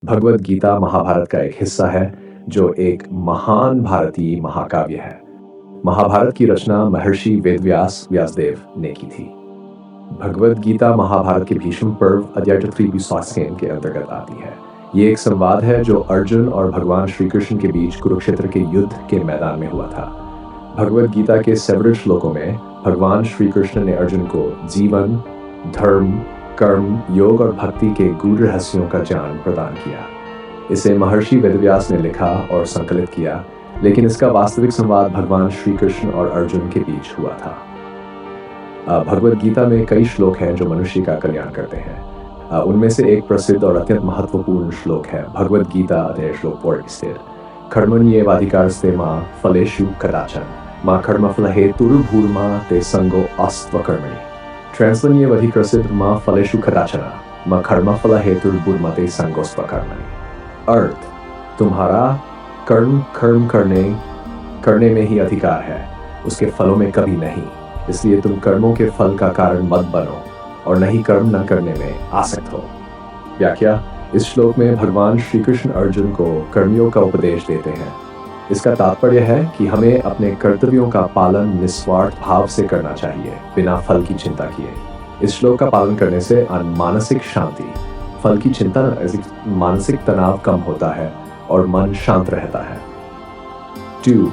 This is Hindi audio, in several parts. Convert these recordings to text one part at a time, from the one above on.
भगवद गीता महाभारत का एक हिस्सा है जो एक महान भारतीय महाकाव्य है। महाभारत की रचना महर्षि वेदव्यास व्यासदेव ने की थी। भगवद गीता महाभारत के भीष्म पर्व अध्याय 3 के अंतर्गत आती है। ये एक संवाद है जो अर्जुन और भगवान श्री कृष्ण के बीच कुरुक्षेत्र के युद्ध के मैदान में हुआ था। भगवद गीता के सेवरल श्लोकों में भगवान श्री कृष्ण ने अर्जुन को जीवन, धर्म, कर्म, योग और भक्ति के गूढ़ रहस्यों का ज्ञान प्रदान किया। इसे महर्षि वेदव्यास ने लिखा और संकलित किया, लेकिन इसका वास्तविक संवाद भगवान श्री कृष्ण और अर्जुन के बीच हुआ था। भगवद गीता में कई श्लोक हैं जो मनुष्य का कल्याण करते हैं। उनमें से एक प्रसिद्ध और अत्यंत महत्वपूर्ण श्लोक है भगवद गीता अध्याय श्लोक 4 कर्मण्येवाधिकारस्ते मा फलेषु कदाचन मा कर्मफल हेतुर्भूर्मा ते संगो अस्त्वकर्मणि। ट्रांसलेशन मा फलेषु कदाचन मा कर्मफल हेतुर्भूर्मा ते संगोस्त्वकर्मणि। अर्थ, तुम्हारा कर्म करने में ही अधिकार है, उसके फलों में कभी नहीं। इसलिए तुम कर्मों के फल का कारण मत बनो और नहीं कर्म न करने में आसक्त हो। व्याख्या, इस श्लोक में भगवान श्री कृष्ण अर्जुन को कर्मयोग का उपदेश देते हैं। इसका तात्पर्य है कि हमें अपने कर्तव्यों का पालन निस्वार्थ भाव से करना चाहिए, बिना फल की चिंता किए। इस श्लोक का पालन करने से मानसिक शांति, फल की चिंता, मानसिक तनाव कम होता है और मन शांत रहता है। 2.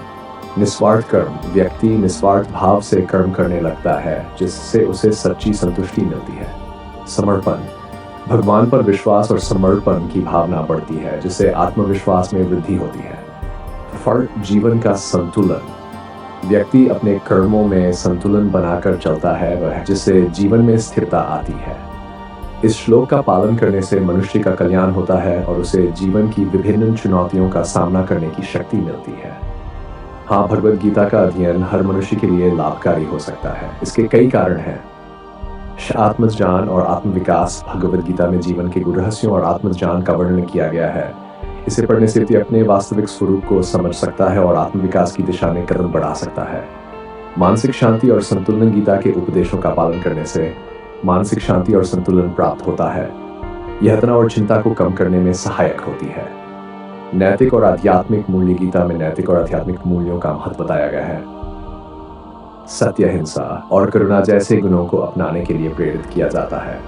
निस्वार्थ कर्म। व्यक्ति निस्वार्थ भाव से कर्म करने लगता है, जिससे उसे सच्ची संतुष्टि मिलती है। समर्पण। भगवान पर विश्वास और समर्पण की भावना बढ़ती है, जिससे आत्मविश्वास में वृद्धि होती है। फर्क, जीवन का संतुलन। व्यक्ति अपने कर्मों में संतुलन बनाकर चलता है, जिससे जीवन में स्थिरता आती है। इस श्लोक का पालन करने से मनुष्य का कल्याण होता है और उसे जीवन की विभिन्न चुनौतियों का सामना करने की शक्ति मिलती है। हाँ, भगवद गीता का अध्ययन हर मनुष्य के लिए लाभकारी हो सकता है। इसके कई कारण हैं। आत्मज्ञान और आत्मविकास। भगवद गीता में जीवन के गूढ़ रहस्यों और आत्मज्ञान का वर्णन किया गया है। इसे पढ़ने से व्यक्ति अपने वास्तविक स्वरूप को समझ सकता है और आत्मविकास की दिशा में कदम बढ़ा सकता है। मानसिक शांति और संतुलन। गीता के उपदेशों का पालन करने से मानसिक शांति और संतुलन प्राप्त होता है। यह तनाव और चिंता को कम करने में सहायक होती है। नैतिक और आध्यात्मिक मूल्य। गीता में नैतिक और आध्यात्मिक मूल्यों का महत्व बताया गया है। सत्य, हिंसा और करुणा जैसे गुणों को अपनाने के लिए प्रेरित किया जाता है।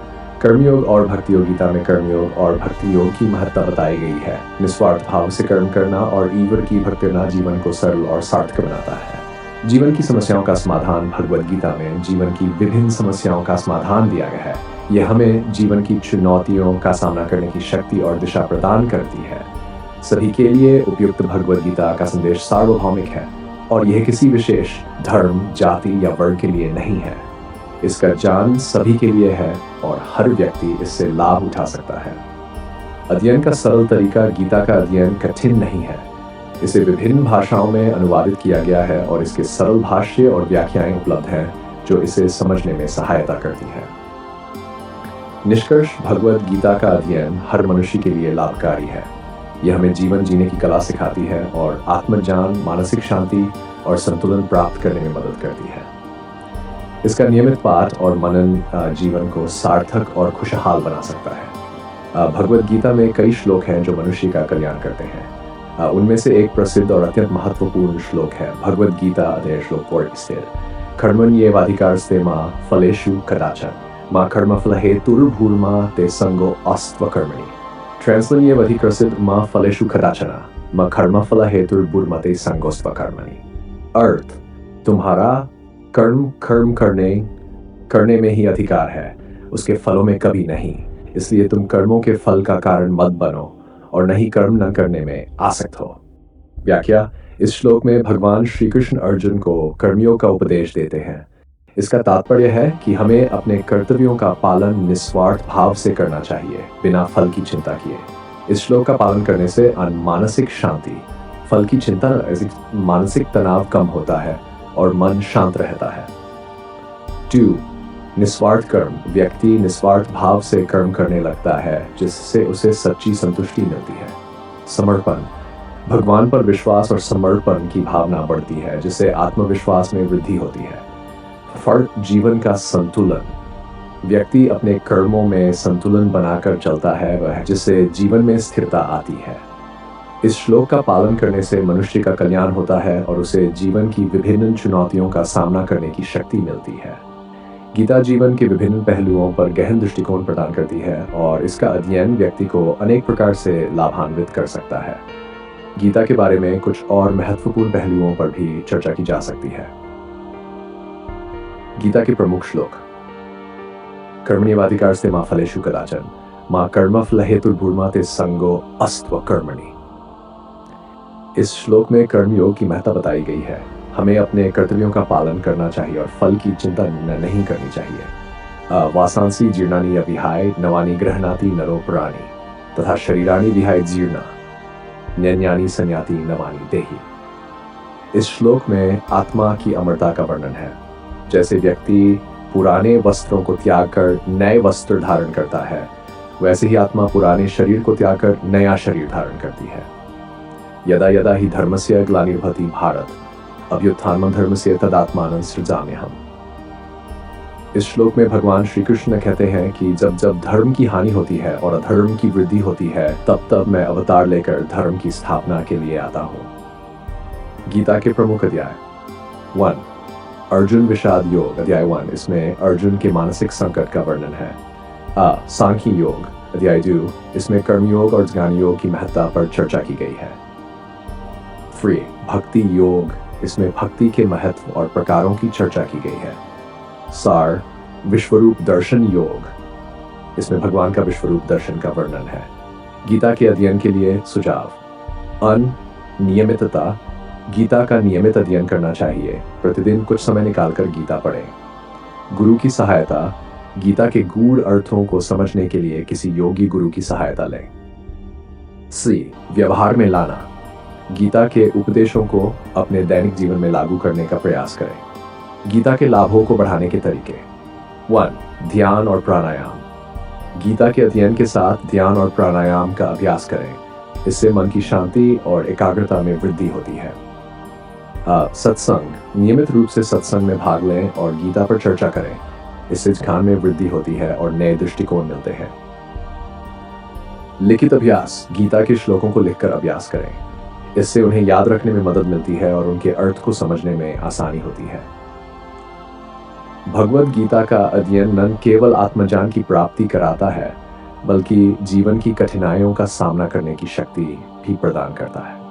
कर्मयोग और भक्ति योग। गीता में कर्मयोग और भक्ति योग की महत्ता बताई गई है। निस्वार्थ भाव से कर्म करना और ईश्वर की भक्ति करना जीवन को सरल और सार्थक बनाता है। जीवन की समस्याओं का समाधान। भगवद गीता में जीवन की विभिन्न समस्याओं का समाधान दिया गया है। यह हमें जीवन की चुनौतियों का सामना करने की शक्ति और दिशा प्रदान करती है। सभी के लिए उपयुक्त भगवद गीता का संदेश सार्वभौमिक है और यह किसी विशेष धर्म, जाति या वर्ग के लिए नहीं है। इसका ज्ञान सभी के लिए है और हर व्यक्ति इससे लाभ उठा सकता है। अध्ययन का सरल तरीका। गीता का अध्ययन कठिन नहीं है। इसे विभिन्न भाषाओं में अनुवादित किया गया है और इसके सरल भाष्य और व्याख्याएं उपलब्ध हैं जो इसे समझने में सहायता करती है। निष्कर्ष, भगवद गीता का अध्ययन हर मनुष्य के लिए लाभकारी है। यह हमें जीवन जीने की कला सिखाती है और आत्मज्ञान, मानसिक शांति और संतुलन प्राप्त करने में मदद करती है। इसका नियमित पाठ और मनन जीवन को सार्थक और खुशहाल बना सकता है। भगवद गीता में कई श्लोक हैं जो मनुष्य का कल्याण करते हैं। उनमें से एक प्रसिद्ध और अत्यंत महत्वपूर्ण श्लोक है भगवद गीता अध्याय श्लोक 4 कर्मण्येवाधिकारस्ते मा फलेषु कदाचन मा कर्मफल हेतुर्भूर्मा ते संगो अस्त्वकर्मणि। ट्रांसलेशन मा फलेषु कदाचन मा कर्मफल हेतुर्भूर्मा ते संगोस्त्वकर्मणि। अर्थ, तुम्हारा कर्म करने में ही अधिकार है, उसके फलों में कभी नहीं। इसलिए तुम कर्मों के फल का कारण मत बनो और नहीं कर्म न करने में आसक्त हो। व्याख्या, इस श्लोक में भगवान श्री कृष्ण अर्जुन को कर्मयोग का उपदेश देते हैं। इसका तात्पर्य है कि हमें अपने कर्तव्यों का पालन निस्वार्थ भाव से करना चाहिए, बिना फल की चिंता किए। इस श्लोक का पालन करने से मानसिक शांति, फल की चिंता, मानसिक तनाव कम होता है और मन शांत रहता है। 2. निस्वार्थ कर्म। व्यक्ति निस्वार्थ भाव से कर्म करने लगता है, जिससे उसे सच्ची संतुष्टि मिलती है। समर्पण। भगवान पर विश्वास और समर्पण की भावना बढ़ती है, जिससे आत्मविश्वास में वृद्धि होती है। फर्क, जीवन का संतुलन। व्यक्ति अपने कर्मों में संतुलन बनाकर चलता है वह जिससे जीवन में स्थिरता आती है। इस श्लोक का पालन करने से मनुष्य का कल्याण होता है और उसे जीवन की विभिन्न चुनौतियों का सामना करने की शक्ति मिलती है। गीता जीवन के विभिन्न पहलुओं पर गहन दृष्टिकोण प्रदान करती है और इसका अध्ययन व्यक्ति को अनेक प्रकार से लाभान्वित कर सकता है। गीता के बारे में कुछ और महत्वपूर्ण पहलुओं पर भी चर्चा की जा सकती है। गीता के प्रमुख श्लोक। कर्मण्येवाधिकारस्ते मा फलेषु कदाचन मा कर्मफल हेतुर्भूर्मा ते संगो अस्त्व कर्मणि। इस श्लोक में कर्मयोग की महत्ता बताई गई है। हमें अपने कर्तव्यों का पालन करना चाहिए और फल की चिंता नहीं करनी चाहिए। वासांसी जीर्णानि अविहाय नवानि गृह्णाति नरो पुराणि तथा शरीराणि विहाय जीर्णा न्यन्यानि संयाति नवानि देहि। इस श्लोक में आत्मा की अमरता का वर्णन है। जैसे व्यक्ति पुराने वस्त्रों को त्याग कर नए वस्त्र धारण करता है, वैसे ही आत्मा पुराने शरीर को त्याग कर नया शरीर धारण करती है। यदा यदा ही धर्मस्य ग्लानिर्भवति भारत अभ्युत्थानं धर्मस्य तदात्मानं सृजाम्यहम्। इस श्लोक में भगवान श्री कृष्ण कहते हैं कि जब जब धर्म की हानि होती है और अधर्म की वृद्धि होती है तब तब मैं अवतार लेकर धर्म की स्थापना के लिए आता हूँ। गीता के प्रमुख अध्याय। 1. अर्जुन विषाद योग अध्याय 1। इसमें अर्जुन के मानसिक संकट का वर्णन है। सांख्य योग अध्याय 2। इसमें कर्मयोग और ज्ञान योग की महत्ता पर चर्चा की गई है। 3. भक्ति योग। इसमें भक्ति के महत्व और प्रकारों की चर्चा की गई है। सार विश्वरूप दर्शन योग। इसमें भगवान का विश्वरूप दर्शन का वर्णन है। गीता के अध्ययन के लिए सुझाव। नियमितता। गीता का नियमित अध्ययन करना चाहिए। प्रतिदिन कुछ समय निकालकर गीता पढ़ें। गुरु की सहायता। गीता के गूढ़ अर्थों को समझने के लिए किसी योगी गुरु की सहायता लें। सी. व्यवहार में लाना। गीता के उपदेशों को अपने दैनिक जीवन में लागू करने का प्रयास करें। गीता के लाभों को बढ़ाने के तरीके। 1. ध्यान और प्राणायाम। गीता के अध्ययन के साथ ध्यान और प्राणायाम का अभ्यास करें। इससे मन की शांति और एकाग्रता में वृद्धि होती है। सत्संग। नियमित रूप से सत्संग में भाग लें और गीता पर चर्चा करें। इससे ज्ञान में वृद्धि होती है और नए दृष्टिकोण मिलते हैं। लिखित अभ्यास। गीता के श्लोकों को लिखकर अभ्यास करें। इससे उन्हें याद रखने में मदद मिलती है और उनके अर्थ को समझने में आसानी होती है। भगवद गीता का अध्ययन न केवल आत्मज्ञान की प्राप्ति कराता है बल्कि जीवन की कठिनाइयों का सामना करने की शक्ति भी प्रदान करता है।